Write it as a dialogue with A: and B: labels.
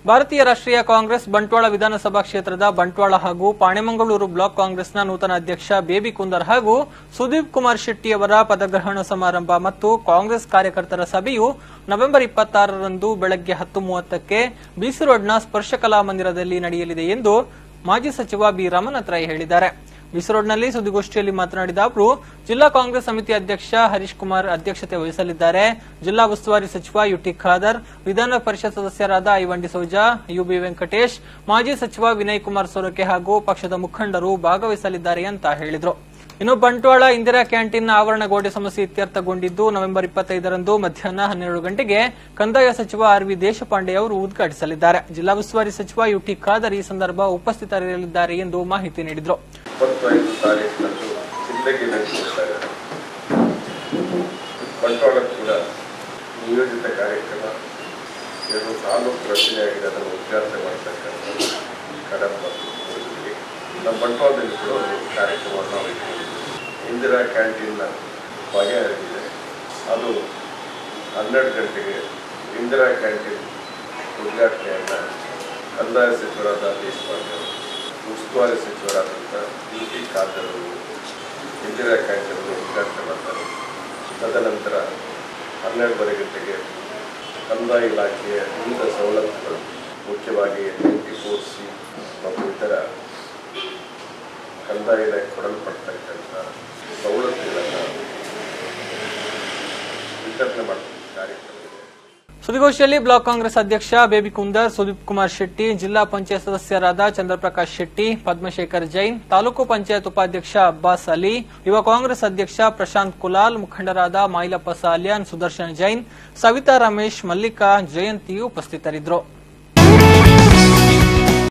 A: ಭಾರತೀಯ ರಾಷ್ಟ್ರೀಯ ಕಾಂಗ್ರೆಸ್ ಬಂಟ್ವಾಳ ವಿಧಾನಸಭಾ ಕ್ಷೇತ್ರದ ಬಂಟ್ವಾಳ ಹಾಗೂ ಪಾಣೆಮಂಗಳೂರು ಬ್ಲಾಕ್ ಕಾಂಗ್ರೆಸ್ನ ನೂತನ ಅಧ್ಯಕ್ಷ ಬೇಬಿ ಕುಂದರ್ ಹಾಗೂ ಸುದೀಪ್ ಕುಮಾರ್ ಶೆಟ್ಟಿಯವರ ಪದಗ್ರಹಣ ಸಮಾರಂಭ ಮತ್ತು ಕಾಂಗ್ರೆಸ್ ಕಾರ್ಯಕರ್ತರ ಸಭೆಯು ನವೆಂಬರ್ 26ರಂದು ಬೆಳಗ್ಗೆ 10:30ಕ್ಕೆ ಬಿಸಿ ರೋಡ್ನ ಸ್ಪರ್ಶಕಲಾ ಮಂದಿರದಲ್ಲಿ ನಡೆಯಲಿದೆ ಎಂದು ಮಾಜಿ ಸಚಿವ ಬಿ ರಾಮನಾಥ್ ರೈ ಹೇಳಿದ್ದಾರೆ. ಬಿಸಿ ರೋಡ್ನಲ್ಲಿ ಸುದ್ದಿಗೋಷ್ಠಿಯಲ್ಲಿ ಮಾತನಾಡಿದ ಅವರು, ಜಿಲ್ಲಾ ಕಾಂಗ್ರೆಸ್ ಸಮಿತಿ ಅಧ್ಯಕ್ಷ ಹರೀಶ್ ಕುಮಾರ್ ಅಧ್ಯಕ್ಷತೆ ವಹಿಸಲಿದ್ದಾರೆ. ಜಿಲ್ಲಾ ಉಸ್ತುವಾರಿ ಸಚಿವ ಯುಟಿ ಖಾದರ್, ವಿಧಾನ ಪರಿಷತ್ ಸದಸ್ಯರಾದ ಐವನ್ ಡಿಸೋಜಾ, ಯುಬಿ ವೆಂಕಟೇಶ್, ಮಾಜಿ ಸಚಿವ ವಿನಯ್ ಕುಮಾರ್ ಸೊರಕೆ ಹಾಗೂ ಪಕ್ಷದ ಮುಖಂಡರು ಭಾಗವಹಿಸಲಿದ್ದಾರೆ ಅಂತ ಹೇಳಿದರು. ಇನ್ನು ಬಂಟ್ವಾಳ ಇಂದಿರಾ ಕ್ಯಾಂಟೀನ್ನ ಆವರಣ ಗೋಡೆ ಸಮಸ್ಯೆ ಇತ್ಯರ್ಥಗೊಂಡಿದ್ದು ನವೆಂಬರ್ 25ರಂದು ಮಧ್ಯಾಹ್ನ 12 ಗಂಟೆಗೆ ಕಂದಾಯ ಸಚಿವ ಆರ್.ವಿ. ದೇಶಪಾಂಡೆ ಅವರು ಉದ್ಘಾಟಿಸಲಿದ್ದಾರೆ. ಜಿಲ್ಲಾ ಉಸ್ತುವಾರಿ ಸಚಿವ ಯುಟಿ ಖಾದರ್ ಈ ಸಂದರ್ಭ ಉಪಸ್ಥಿತರಿರಲಿದ್ದಾರೆ ಎಂದು ಮಾಹಿತಿ ನೀಡಿದರು.
B: 25 ತಾರೀಕಿನಂದು ಜಿಲ್ಲೆಗೆ ನಡೆಸುತ್ತಾರೆ. ಬಂಟ್ವಾಳ ಕೂಡ ನಿಯೋಜಿತ ಕಾರ್ಯಕ್ರಮ 2 ತಾಲೂಕು ರಚನೆಯಾಗಿದೆ, ಅದನ್ನು ಉದ್ಘಾಟನೆ ಮಾಡತಕ್ಕಂಥ ಕಡಪ ನಮ್ಮ ಬಂಟ್ವಾಳದಲ್ಲಿ ಕೂಡ ಒಂದು ಕಾರ್ಯಕ್ರಮವನ್ನು ನಾವು ಇಟ್ಟಿದ್ದೀವಿ. ಇಂದಿರಾ ಕ್ಯಾಂಟೀನ್ನ ಬಗೆಹರಿದಿದೆ. ಅದು 12 ಗಂಟೆಗೆ ಇಂದಿರಾ ಕ್ಯಾಂಟೀನ್ ಉದ್ಘಾಟನೆಯನ್ನು ಕಂದಾಯ ಸಚಿವರಾದ ದೇಶಪಾಂಡೆ ಅವರು, ಉಸ್ತುವಾರಿ ಸಚಿವರಾದಂಥ ಯುಟಿ ಖಾದರ್ ಅವರು ಇಂದಿರಾ ಕ್ಯಾಂಟೀನ್ ಉದ್ಘಾಟನೆ ಮಾಡ್ತಾರೆ. ತದನಂತರ 12:30 ಗಂಟೆಗೆ ಕಂದಾಯ ಇಲಾಖೆಯ ವಿವಿಧ ಸವಲತ್ತುಗಳು, ಮುಖ್ಯವಾಗಿ 94C ಮತ್ತು ಇತರ ಕಂದಾಯ ಇಲಾಖೆ ಕೊಡಲ್ಪಡ್ತಕ್ಕಂಥ ಸವಲತ್ತುಗಳನ್ನು ವಿತರಣೆ ಮಾಡತಕ್ಕ ಕಾರ್ಯಕ್ರಮ.
A: ಸುದ್ದಿಗೋಷ್ಠಿಯಲ್ಲಿ ಬ್ಲಾಕ್ ಕಾಂಗ್ರೆಸ್ ಅಧ್ಯಕ್ಷ ಬೇಬಿ ಕುಂದರ್, ಸುದೀಪ್ ಕುಮಾರ್ ಶೆಟ್ಟಿ, ಜಿಲ್ಲಾ ಪಂಚಾಯತ್ ಸದಸ್ಯರಾದ ಚಂದ್ರಪ್ರಕಾಶ್ ಶೆಟ್ಟಿ, ಪದ್ಮಶೇಖರ್ ಜೈನ್, ತಾಲೂಕು ಪಂಚಾಯತ್ ಉಪಾಧ್ಯಕ್ಷ ಅಬ್ಬಾಸ್ ಅಲಿ, ಯುವ ಕಾಂಗ್ರೆಸ್ ಅಧ್ಯಕ್ಷ ಪ್ರಶಾಂತ್ ಕುಲಾಲ್, ಮುಖಂಡರಾದ ಮಾಯಿಲಪ್ಪ ಸಾಲ್ಯಾನ್, ಸುದರ್ಶನ್ ಜೈನ್, ಸವಿತಾ ರಮೇಶ್, ಮಲ್ಲಿಕಾ, ಜಯಂತಿ ಉಪಸ್ಥಿತರಿದ್ದರು.